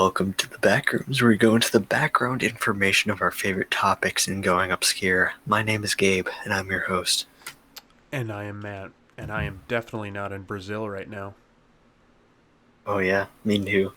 Welcome to the Backrooms, where we go into the background information of our favorite topics and going obscure. My name is Gabe, and I'm your host. And I am Matt, and I am definitely not in Brazil right now. Oh yeah, me too.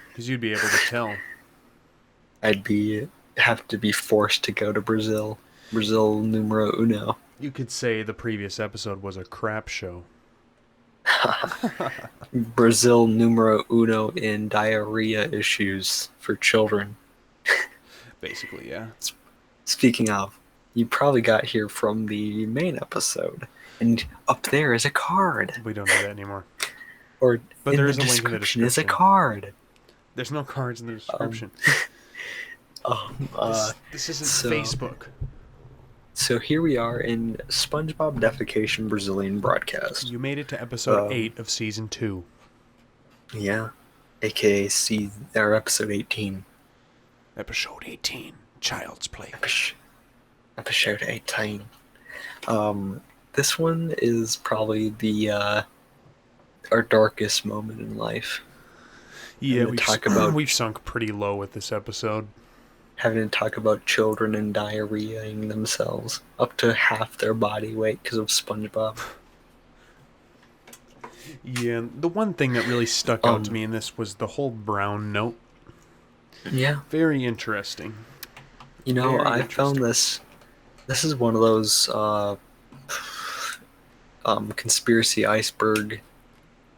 Because you'd be able to tell. Have to be forced to go to Brazil. Brazil numero uno. You could say the previous episode was a crap show. Brazil numero uno in diarrhea issues for children. Basically, yeah. Speaking of, you probably got here from the main episode, and up there is a card. We don't do that anymore. Or But in there the is a link in the description is a description. card. There's no cards in the description. This isn't Facebook. So here we are in SpongeBob Defecation Brazilian broadcast. You made it to episode 8 of season 2. Yeah, aka episode 18. Episode 18, Child's Play. Episode 18. This one is probably our darkest moment in life. Yeah, we've sunk pretty low with this episode. Having to talk about children and diarrheaing themselves up to half their body weight because of SpongeBob. Yeah, the one thing that really stuck out to me in this was the whole brown note. Yeah. Very interesting. You know, I found this is one of those conspiracy iceberg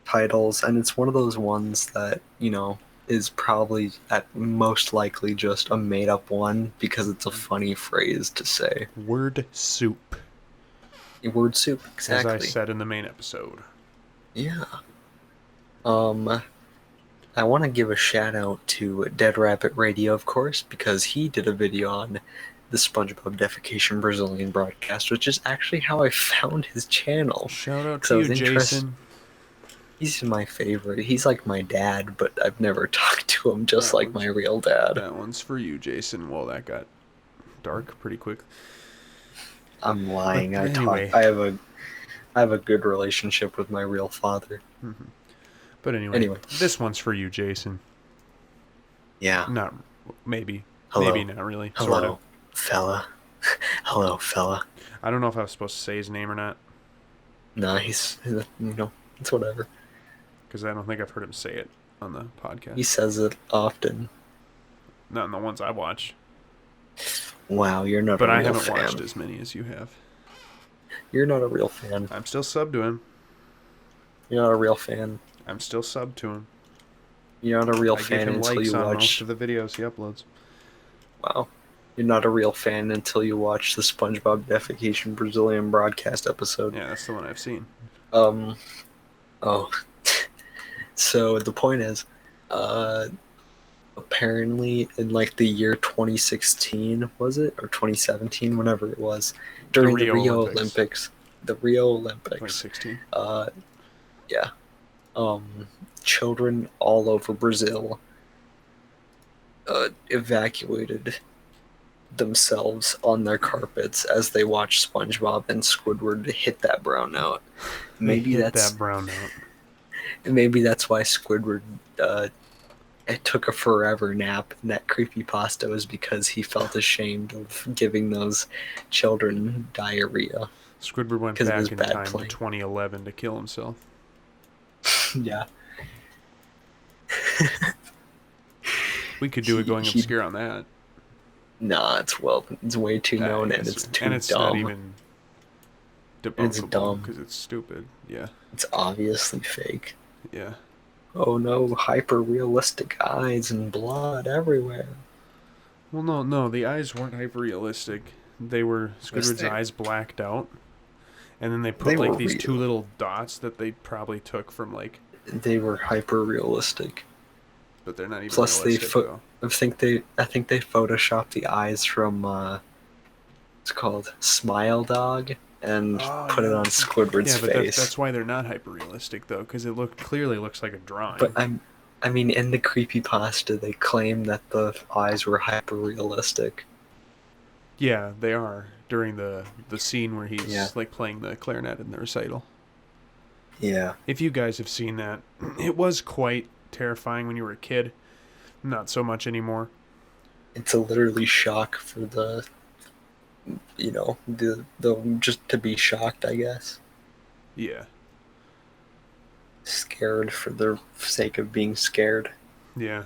titles, and it's one of those ones that, you know, is probably at most likely just a made-up one because it's a funny phrase to say. Word soup. Word soup, exactly. As I said in the main episode. Yeah. I want to give a shout out to Dead Rabbit Radio, of course, because he did a video on the SpongeBob Defecation Brazilian broadcast, which is actually how I found his channel. Shout out to you, Jason. He's my favorite. He's like my dad, but I've never talked to him just like my real dad. That one's for you, Jason. Well, that got dark pretty quick. I'm lying. I have a good relationship with my real father. Mm-hmm. But anyway, this one's for you, Jason. Yeah. Maybe not really. Hello, sort of. Fella. Hello, fella. I don't know if I was supposed to say his name or not. Nah, it's whatever. Because I don't think I've heard him say it on the podcast. He says it often. Not in the ones I watch. Wow, you're not a real fan. But I haven't watched as many as you have. You're not a real fan. I'm still sub to him. You're not a real fan. I'm still sub to him. You're not a real fan until you watch most of the videos he uploads. Wow. You're not a real fan until you watch the SpongeBob Defecation Brazilian broadcast episode. Yeah, that's the one I've seen. So the point is, apparently in like the year 2016, was it? Or 2017, whenever it was, during the Rio Olympics. The Rio Olympics. 2016. Yeah. Children all over Brazil evacuated themselves on their carpets as they watched SpongeBob and Squidward hit that brown note. Maybe that's that brown note. Maybe that's why Squidward it took a forever nap in that creepypasta, was because he felt ashamed of giving those children diarrhea. Squidward went back in time to 2011 to kill himself. Yeah. We could do a going obscure on that. Nah, it's way too known, and it's too dumb. And it's not even debunkable. It's dumb because it's stupid. Yeah. It's obviously fake. Yeah. Oh no, hyper-realistic eyes and blood everywhere. Well, no, the eyes weren't hyper-realistic. They were Squidward's eyes blacked out. And then they put like these two little dots that they probably took from like... They were hyper-realistic. But they're not even realistic, though. I think they photoshopped the eyes from it's called Smile Dog and put it on Squidward's face. That's why they're not hyper realistic though, because it clearly looks like a drawing. But I mean, in the creepypasta, they claim that the eyes were hyper realistic. Yeah, they are during the scene where he's like playing the clarinet in the recital. Yeah. If you guys have seen that, it was quite terrifying when you were a kid. Not so much anymore. It's a literally shock for the just to be shocked, I guess. Yeah. Scared for the sake of being scared. Yeah. Or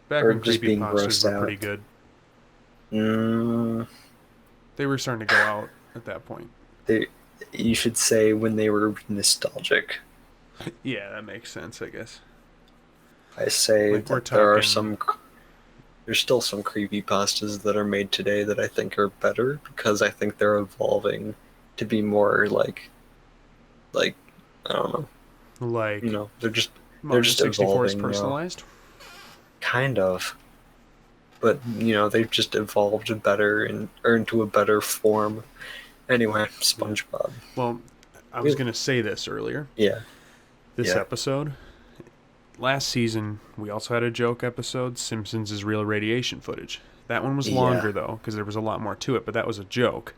Backroom just being creepypastas grossed were out. pretty good. Mm, They were starting to go out at that point. you should say when they were nostalgic. Yeah, that makes sense, I guess. I say Like, that there's still some creepypastas that are made today that I think are better because I think they're evolving to be more like I don't know. Like, They're Mario just 64 is evolving now. personalized? Kind of. But they've just evolved better or into a better form. Anyway, Yeah. SpongeBob. Well, I was going to say this earlier. Yeah. This Yeah. episode, last season, we also had a joke episode, Simpsons is real radiation footage. That one was longer, though, because there was a lot more to it, but that was a joke.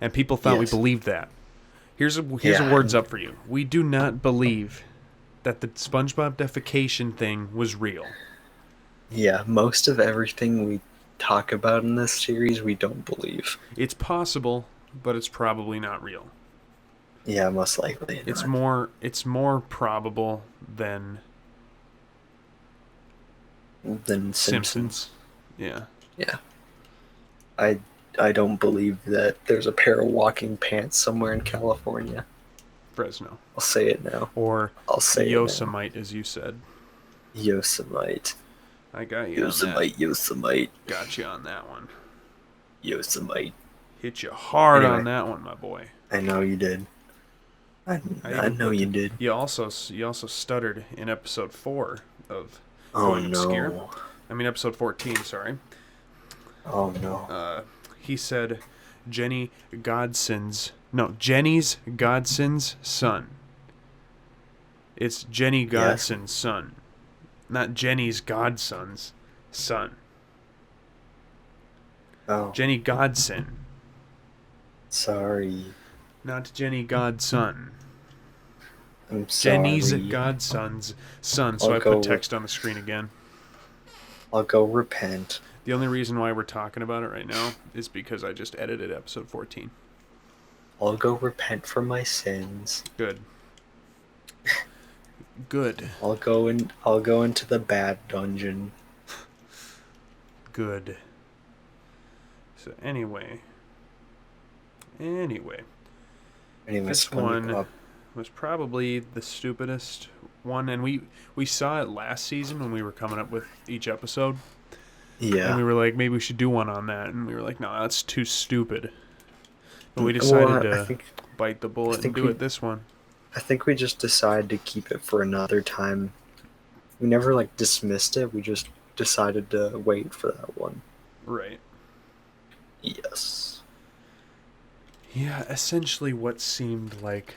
And people thought we believed that. Here's a words up for you. We do not believe that the SpongeBob defecation thing was real. Yeah, most of everything we talk about in this series, we don't believe. It's possible, but it's probably not real. Yeah, most likely not. It's more probable than Simpsons. Yeah. Yeah. I don't believe that there's a pair of walking pants somewhere in California. Fresno. I'll say it now. Or I'll say Yosemite, as you said. Yosemite. I got you on that. Yosemite. Got you on that one. Yosemite. Hit you hard on that one, my boy. I know you did. I know you did. You also stuttered in episode 4 of Oh Going no. Obscure. I mean episode 14, sorry. Oh no. He said Jenny's Godson's son. It's Jenny Godson's son. Not Jenny's Godson's son. Oh. Jenny Godson. Sorry. Not Jenny Godson. I'm sorry. Jenny's Godson's son. So I put text on the screen again. I'll go repent. The only reason why we're talking about it right now is because I just edited episode 14. I'll go repent for my sins. Good. Good. I'll go into the bad dungeon. Good. So anyway, this one was probably the stupidest one, and we saw it last season when we were coming up with each episode. Yeah. And we were like, maybe we should do one on that, and we were like, no, that's too stupid. But we decided to bite the bullet and do it this one. I think we just decided to keep it for another time. We never dismissed it. We just decided to wait for that one. Right. Yes. Yeah, essentially what seemed like,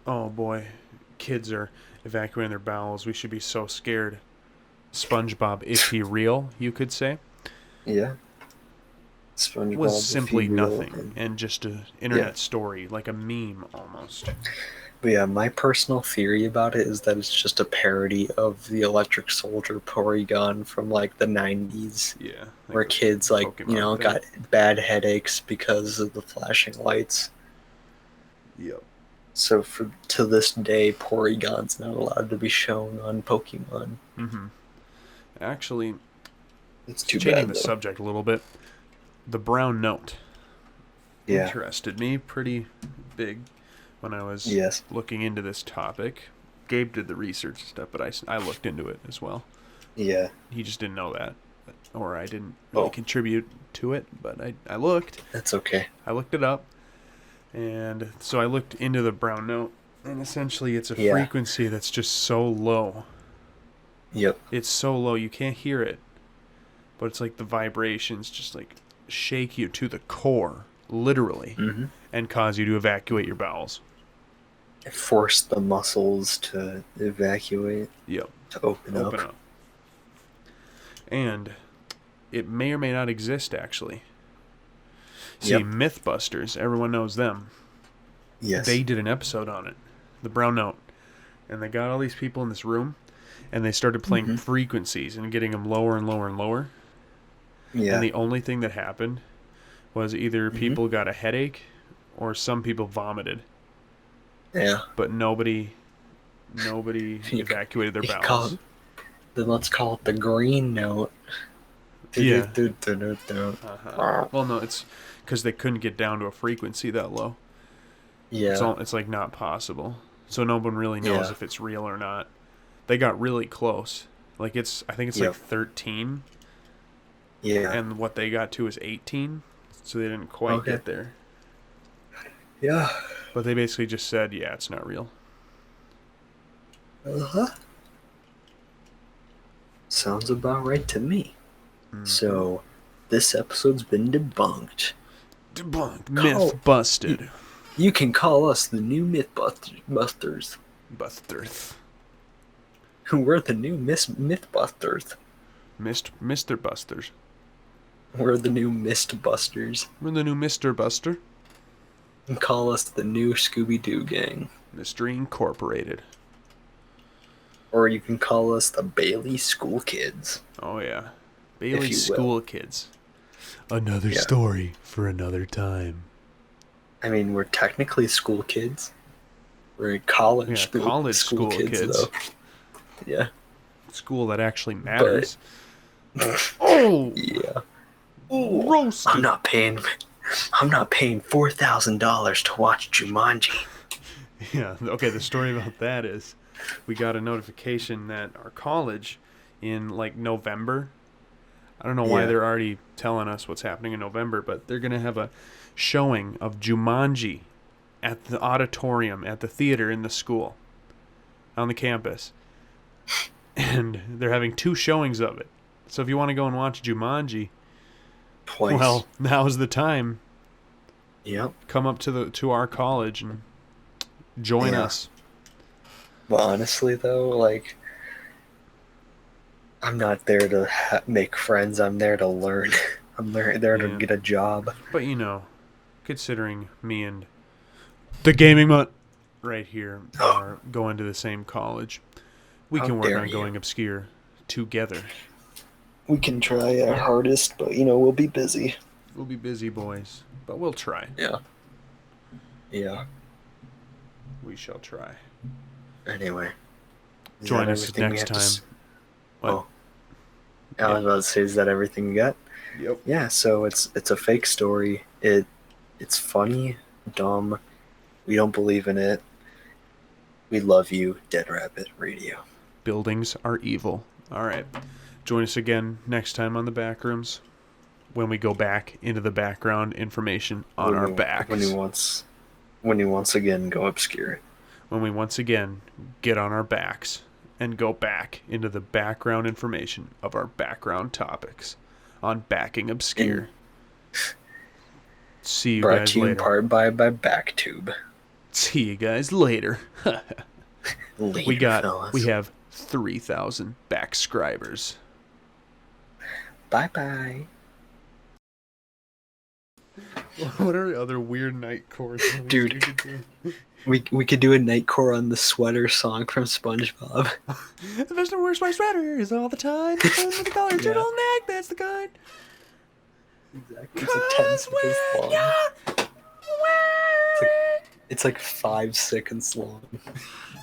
oh boy, kids are evacuating their bowels. We should be so scared. SpongeBob, is he real, you could say? Yeah. SpongeBob was simply nothing and just an internet story, like a meme almost. But yeah, my personal theory about it is that it's just a parody of the Electric Soldier Porygon from the 90s. Yeah. Where kids got bad headaches because of the flashing lights. Yep. So to this day, Porygon's not allowed to be shown on Pokemon. Mm-hmm. Actually, it's too changing bad, the subject a little bit. The brown note interested me pretty big when I was looking into this topic. Gabe did the research and stuff, but I looked into it as well. Yeah. He just didn't know that. Or I didn't really contribute to it, but I looked. That's okay. I looked it up. And so I looked into the brown note, and essentially it's a frequency that's just so low. Yep. It's so low you can't hear it. But it's like the vibrations just shake you to the core, literally, and cause you to evacuate your bowels. Force the muscles to evacuate. Yep. To open up. And it may or may not exist, actually. See, Mythbusters, everyone knows them. Yes. They did an episode on it, the brown note. And they got all these people in this room, and they started playing frequencies and getting them lower and lower and lower. Yeah. And the only thing that happened was either people got a headache or some people vomited. Yeah. But nobody evacuated their bowels. Then let's call it the green note. Yeah. Well, no, it's because they couldn't get down to a frequency that low. Yeah. It's like not possible. So no one really knows if it's real or not. They got really close. Like I think it's like 13. Yeah. And what they got to is 18. So they didn't quite get there. Yeah. But they basically just said, yeah, it's not real. Sounds about right to me. So, this episode's been debunked. Myth busted. You can call us the new Mythbusters. Busters. We're the new Mythbusters. Mr. Busters. We're the new Mistbusters. We're the new Mr. Buster. And call us the new Scooby-Doo gang. Mystery Incorporated. Or you can call us the Bailey School Kids. Oh, yeah. Bailey School Kids. Another story for another time. I mean, we're technically school kids. We're college school kids, though. Yeah. School that actually matters. Yeah. Roasted. I'm not paying $4,000 to watch Jumanji. Yeah. Okay, the story about that is we got a notification that our college in like November, I don't know why they're already telling us what's happening in November, but they're going to have a showing of Jumanji at the auditorium, at the theater in the school, on the campus. And they're having 2 showings of it. So if you want to go and watch Jumanji, twice, well, now's the time. Yep. Come up to our college and join us. Well, honestly, though, like, I'm not there to make friends. I'm there to learn. I'm there to get a job. But, considering me and the gaming mutt right here are going to the same college, we can work on going obscure together. We can try our hardest, but, we'll be busy. We'll be busy, boys, but we'll try. Yeah. Yeah. We shall try. Anyway. Join us next time. I was about to say, is that everything we got? Yep. Yeah, so it's a fake story. It's funny, dumb. We don't believe in it. We love you, Dead Rabbit Radio. Buildings are evil. All right. Join us again next time on the Backrooms when we go back into the background information on our backs. When you once again go obscure. When we once again get on our backs and go back into the background information of our background topics on Backing Obscure. See you Brought guys to you later. in part by Backtube. See you guys later. Later, we have 3,000 backscribers. Bye-bye. What are other weird nightcore songs? Dude, we could do a nightcore on the sweater song from SpongeBob. The best and worst my sweaters all the time. The one with the collar turtleneck, that's the kind. Exactly. It's like 10 seconds long. It's like 5 seconds long.